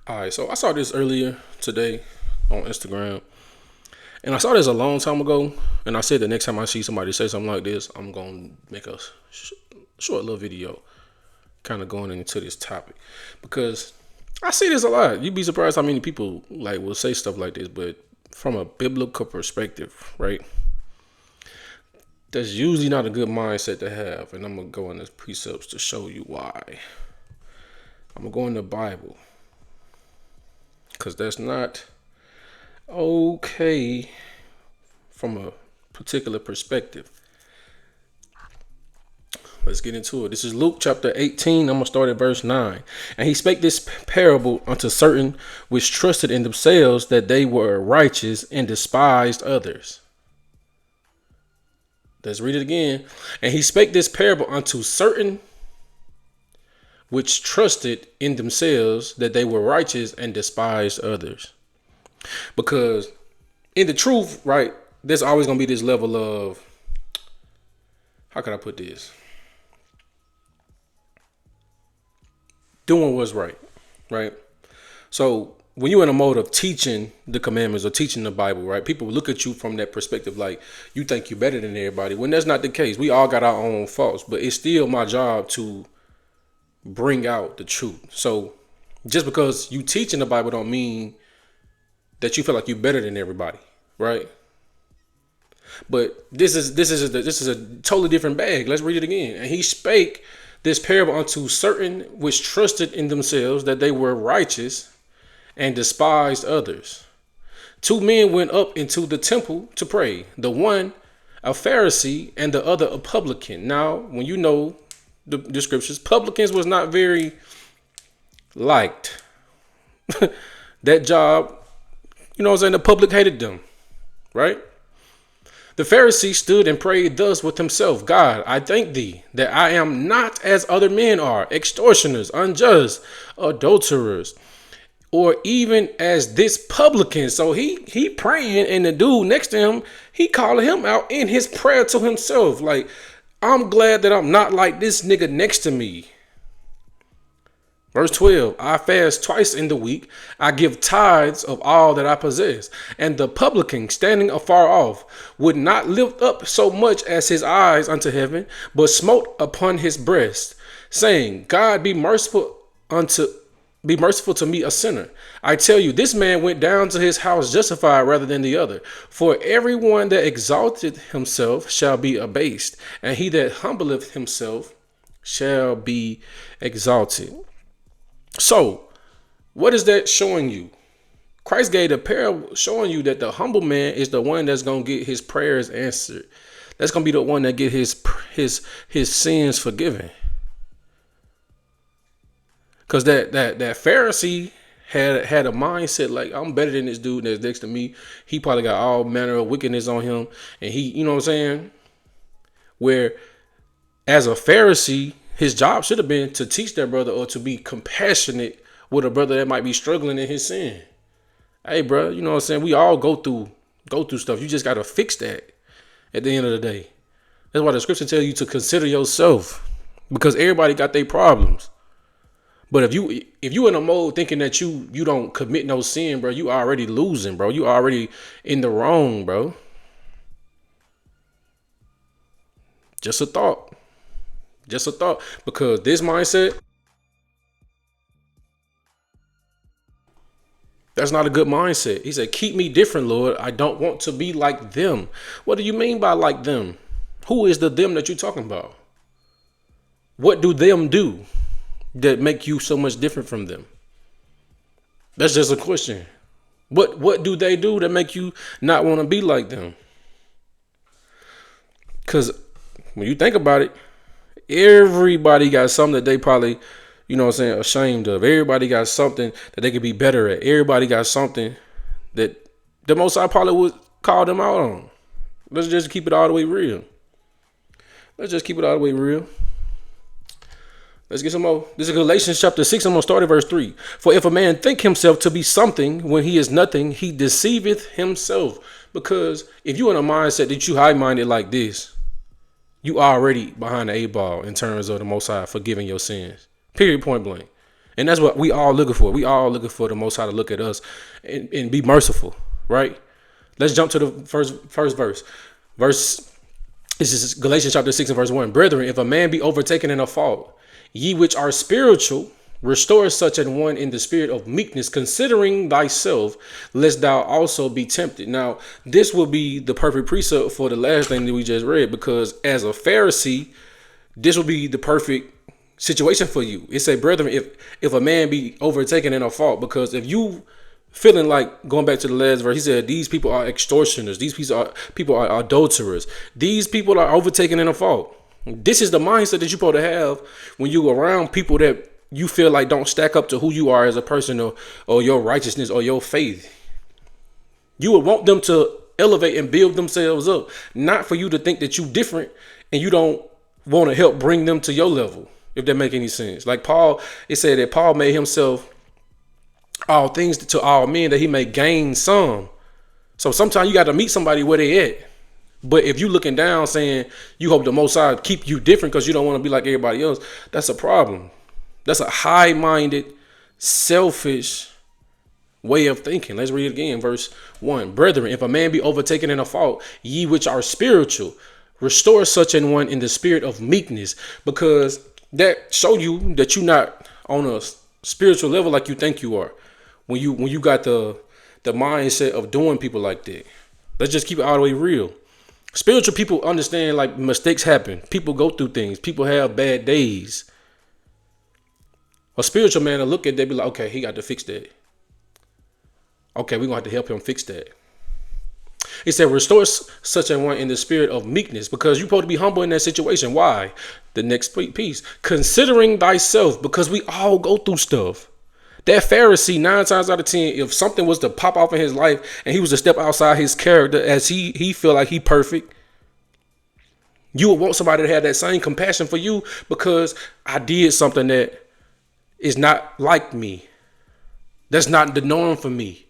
All right, so I saw this earlier today on Instagram, and I saw this a long time ago. And I said the next time I see somebody say something like this, I'm gonna make a short little video, kind of going into this topic, because I see this a lot. You'd be surprised how many people like will say stuff like this, but from a biblical perspective, right? That's usually not a good mindset to have, and I'm gonna go into precepts to show you why. I'm gonna go in the Bible, because that's not okay from a particular perspective. Let's get into it. This is Luke chapter 18. I'm going to start at verse 9. And he spake this parable unto certain which trusted in themselves that they were righteous and despised others. Let's read it again. And he spake this parable unto certain which trusted in themselves that they were righteous and despised others. Because in the truth, right, there's always going to be this level of, how can I put this? Doing what's right, right? So when you're in a mode of teaching the commandments or teaching the Bible, right, people look at you from that perspective like you think you're better than everybody, when that's not the case. We all got our own faults, but it's still my job to bring out the truth. So just because you teach in the Bible don't mean that you feel like you're better than everybody, right? But this is a totally different bag. Let's read it again. And he spake this parable unto certain which trusted in themselves that they were righteous and despised others. Two men went up into the temple to pray, the one a Pharisee and the other a publican. Now, when you know the scriptures, publicans was not very liked. That job, you know what I'm saying, the public hated them, right? The Pharisee stood and prayed thus with himself: God, I thank thee that I am not as other men are, extortioners, unjust, adulterers, or even as this publican. So he praying, and the dude next to him, he calling him out in his prayer to himself. Like, I'm glad that I'm not like this nigga next to me. Verse 12, I fast twice in the week. I give tithes of all that I possess. And the publican, standing afar off, would not lift up so much as his eyes unto heaven, but smote upon his breast, saying, God, be merciful to me, a sinner. I tell you, this man went down to his house justified rather than the other. For everyone that exalteth himself shall be abased, and he that humbleth himself shall be exalted. So, what is that showing you? Christ gave a parable showing you that the humble man is the one that's going to get his prayers answered. That's going to be the one that get his sins forgiven. Because that Pharisee had a mindset like, I'm better than this dude that's next to me. He probably got all manner of wickedness on him. And he, you know what I'm saying? Where as a Pharisee, his job should have been to teach that brother or to be compassionate with a brother that might be struggling in his sin. Hey, bro, you know what I'm saying? We all go through stuff. You just got to fix that at the end of the day. That's why the scripture tells you to consider yourself, because everybody got their problems. But if you in a mode thinking that you don't commit no sin, bro, you already losing, bro. You already in the wrong, bro. Just a thought. Just a thought, because this mindset, that's not a good mindset. He said, keep me different, Lord. I don't want to be like them. What do you mean by like them? Who is the them that you're talking about? What do them do that make you so much different from them? That's just a question. What do they do that make you not want to be like them? Because when you think about it, everybody got something that they probably, you know what I'm saying, ashamed of. Everybody got something that they could be better at. Everybody got something that the Most High probably would call them out on. Let's just keep it all the way real. Let's get some more. This is Galatians chapter 6. I'm going to start at verse 3. For if a man think himself to be something when he is nothing, he deceiveth himself. Because if you in a mindset that you high-minded like this, you already behind the eight ball in terms of the Most High forgiving your sins. Period, point blank. And that's what we all looking for. We all looking for the Most High to look at us and be merciful, right? Let's jump to the first verse. This is Galatians chapter 6 and verse 1. Brethren, if a man be overtaken in a fault, ye which are spiritual, restore such an one in the spirit of meekness, considering thyself, lest thou also be tempted. Now, this will be the perfect precept for the last thing that we just read, because as a Pharisee, this will be the perfect situation for you. It say, brethren, if a man be overtaken in a fault, because if you feeling like, going back to the last verse, he said, these people are extortioners, these people are adulterers, these people are overtaken in a fault. This is the mindset that you're supposed to have when you around people that you feel like don't stack up to who you are as a person, or your righteousness or your faith. You would want them to elevate and build themselves up, not for you to think that you different and you don't want to help bring them to your level, if that make any sense. Like Paul, it said that Paul made himself all things to all men that he may gain some. So sometimes you got to meet somebody where they at. But if you looking down saying you hope the Most High keep you different because you don't want to be like everybody else, that's a problem. That's a high-minded, selfish way of thinking. Let's read it again. Verse 1. Brethren, if a man be overtaken in a fault, ye which are spiritual, restore such an one in the spirit of meekness, because that show you that you're not on a spiritual level like you think you are. When you got the mindset of doing people like that. Let's just keep it all the way real. Spiritual people understand like mistakes happen. People go through things. People have bad days. A spiritual man will look at that and be like, okay, he got to fix that. Okay, we're going to have to help him fix that. He said, restore such a one in the spirit of meekness, because you're supposed to be humble in that situation. Why? The next piece. Considering thyself, because we all go through stuff. That Pharisee, 9 times out of 10, if something was to pop off in his life and he was to step outside his character as he feel like he perfect, you would want somebody to have that same compassion for you, because I did something that is not like me. That's not the norm for me.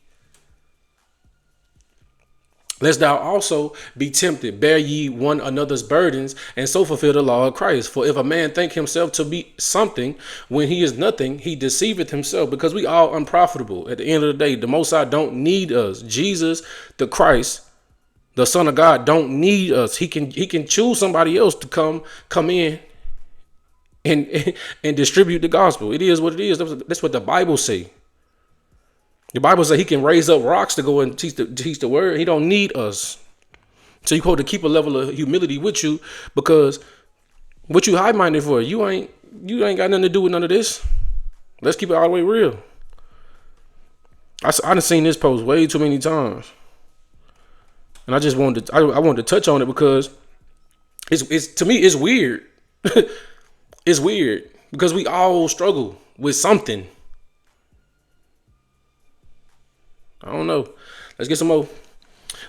Lest thou also be tempted, bear ye one another's burdens, and so fulfill the law of Christ. For if a man think himself to be something when he is nothing, he deceiveth himself, because we all unprofitable. At the end of the day, the Most High don't need us. Jesus, the Christ, the Son of God, don't need us. He can choose somebody else to come in and distribute the gospel. It is what it is. That's what the Bible say. The Bible says he can raise up rocks to go and teach the word. He don't need us. So you supposed to keep a level of humility with you, because what you high-minded for? You ain't got nothing to do with none of this. Let's keep it all the way real. I done seen this post way too many times. And I just wanted to touch on it because it's to me, it's weird. It's weird because we all struggle with something. I don't know. Let's get some more.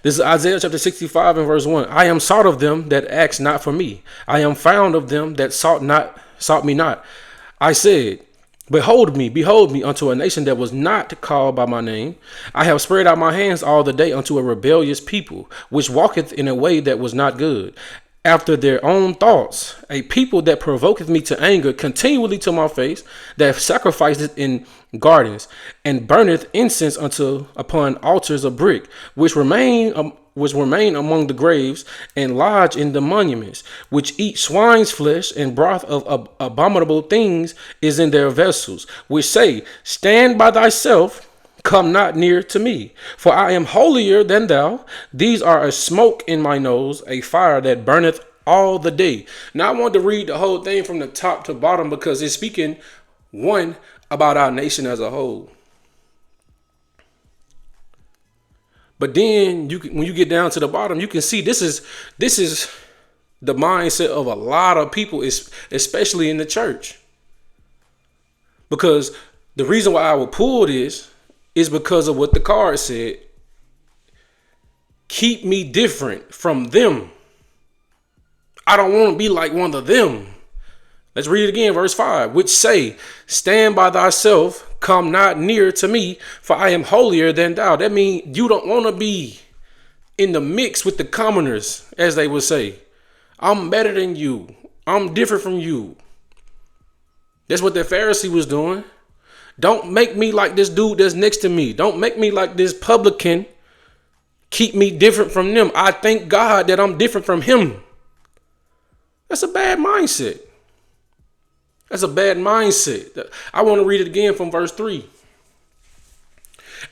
This is Isaiah chapter 65 and verse 1. I am sought of them that ask not for me. I am found of them that sought me not. I said, behold me unto a nation that was not called by my name. I have spread out my hands all the day unto a rebellious people, which walketh in a way that was not good, after their own thoughts, a people that provoketh me to anger continually to my face, that sacrificeth in gardens, and burneth incense upon altars of brick, which remain among the graves, and lodge in the monuments, which eat swine's flesh, and broth of abominable things is in their vessels, which say, stand by thyself, come not near to me, for I am holier than thou. These are a smoke in my nose, a fire that burneth all the day. Now I want to read the whole thing from the top to bottom, because it's speaking, one, about our nation as a whole. But then when you get down to the bottom, you can see this is the mindset of a lot of people, especially in the church. Because the reason why I would pull this is because of what the card said. Keep me different from them. I don't want to be like one of them. Let's read it again, verse 5, which say, stand by thyself, come not near to me, for I am holier than thou. That means you don't want to be in the mix with the commoners, as they would say. I'm better than you. I'm different from you. That's what the Pharisee was doing. Don't make me like this dude that's next to me. Don't make me like this publican. Keep me different from them. I thank God that I'm different from him. That's a bad mindset. That's a bad mindset. I want to read it again from verse 3.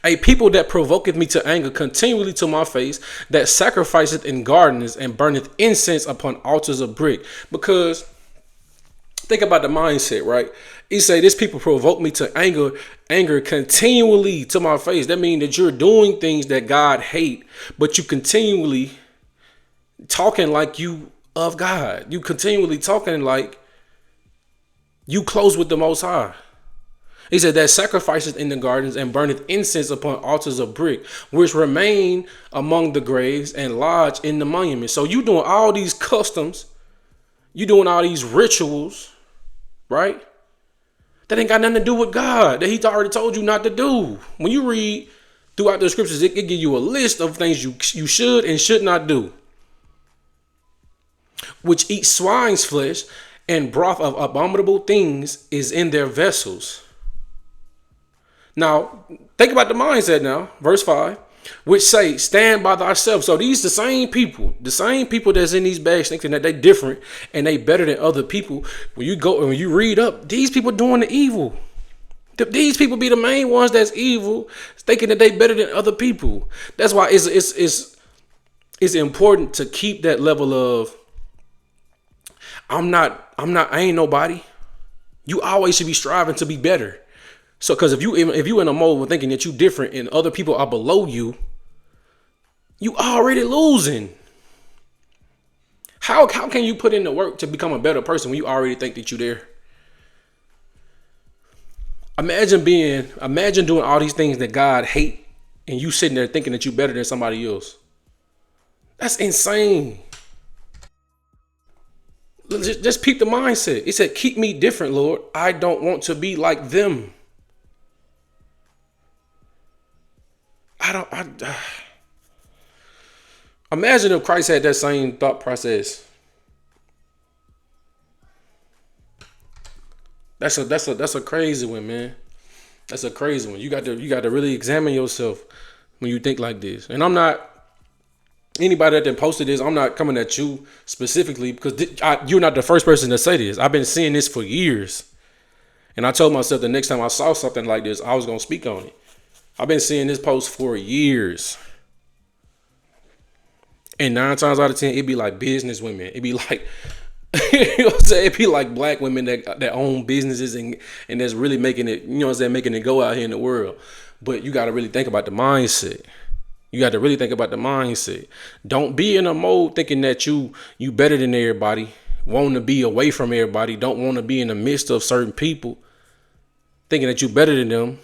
A people that provoketh me to anger continually to my face, that sacrificeth in gardens and burneth incense upon altars of brick. Because think about the mindset, right? He say this people provoke me to anger continually to my face. That means that you're doing things that God hate, but you continually talking like you of God. You continually talking like you close with the Most High. He said that sacrifices in the gardens and burneth incense upon altars of brick, which remain among the graves and lodge in the monuments. So you doing all these customs, you doing all these rituals, right? That ain't got nothing to do with God, that he already told you not to do. When you read throughout the scriptures, it give you a list of things you should and should not do. Which eat swine's flesh and broth of abominable things is in their vessels. Now, think about the mindset now. Verse 5, which say, stand by thyself. So these the same people that's in these bags thinking that they different and they better than other people. When you read up, these people doing the evil. These people be the main ones that's evil, thinking that they better than other people. That's why it's important to keep that level of I ain't nobody. You always should be striving to be better. So, because if you in a mode of thinking that you different and other people are below you, you already losing. How can you put in the work to become a better person when you already think that you there? Imagine doing all these things that God hate, and you sitting there thinking that you better than somebody else. That's insane. Just peep the mindset. It said, keep me different, Lord. I don't want to be like them. Imagine if Christ had that same thought process. That's a crazy one, man. That's a crazy one. You got to really examine yourself when you think like this. And I'm not anybody that then posted this. I'm not coming at you specifically because you're not the first person to say this. I've been seeing this for years, and I told myself the next time I saw something like this, I was gonna speak on it. I've been seeing this post for years. And 9 times out of 10, it'd be like business women. It'd be like, you know what I'm saying? It'd be like black women that own businesses and that's really making it, you know what I'm saying, making it go out here in the world. But you got to really think about the mindset. Don't be in a mode thinking that you better than everybody, wanting to be away from everybody, don't want to be in the midst of certain people, thinking that you better than them.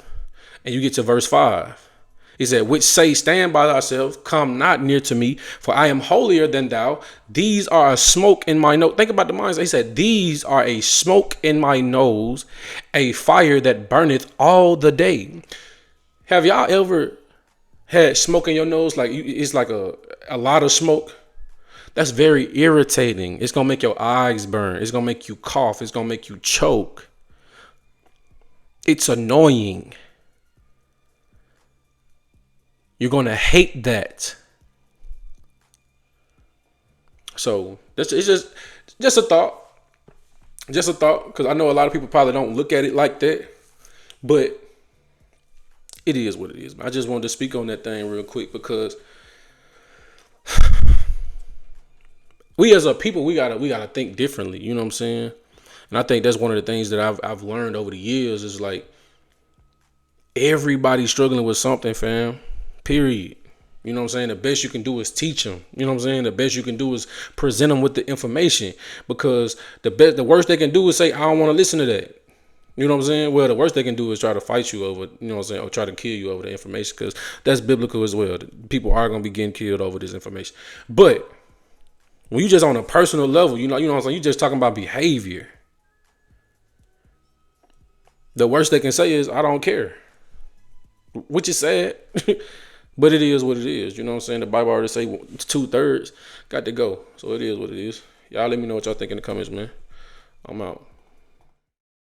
And you get to verse 5. He said, which say, stand by thyself, come not near to me, for I am holier than thou. These are a smoke in my nose. Think about the mindset. He said, these are a smoke in my nose, a fire that burneth all the day. Have y'all ever had smoke in your nose? Like it's like a lot of smoke. That's very irritating. It's going to make your eyes burn. It's going to make you cough. It's going to make you choke. It's annoying. You're going to hate that. So it's just a thought. Just a thought, because I know a lot of people probably don't look at it like that. But it is what it is. I just wanted to speak on that thing real quick because we as a people, we gotta think differently. You know what I'm saying? And I think that's one of the things that I've learned over the years is like everybody's struggling with something, fam. Period. You know what I'm saying? The best you can do is teach them. You know what I'm saying? The best you can do is present them with the information, because the worst they can do is say, I don't want to listen to that. You know what I'm saying? Well, the worst they can do is try to fight you over, you know what I'm saying, or try to kill you over the information, because that's biblical as well. People are going to be getting killed over this information. But when you just on a personal level, you know what I'm saying? You just talking about behavior. The worst they can say is, I don't care. Which is sad. But it is what it is. You know what I'm saying? The Bible already say 2/3 got to go. So it is what it is. Y'all let me know what y'all think in the comments, man. I'm out.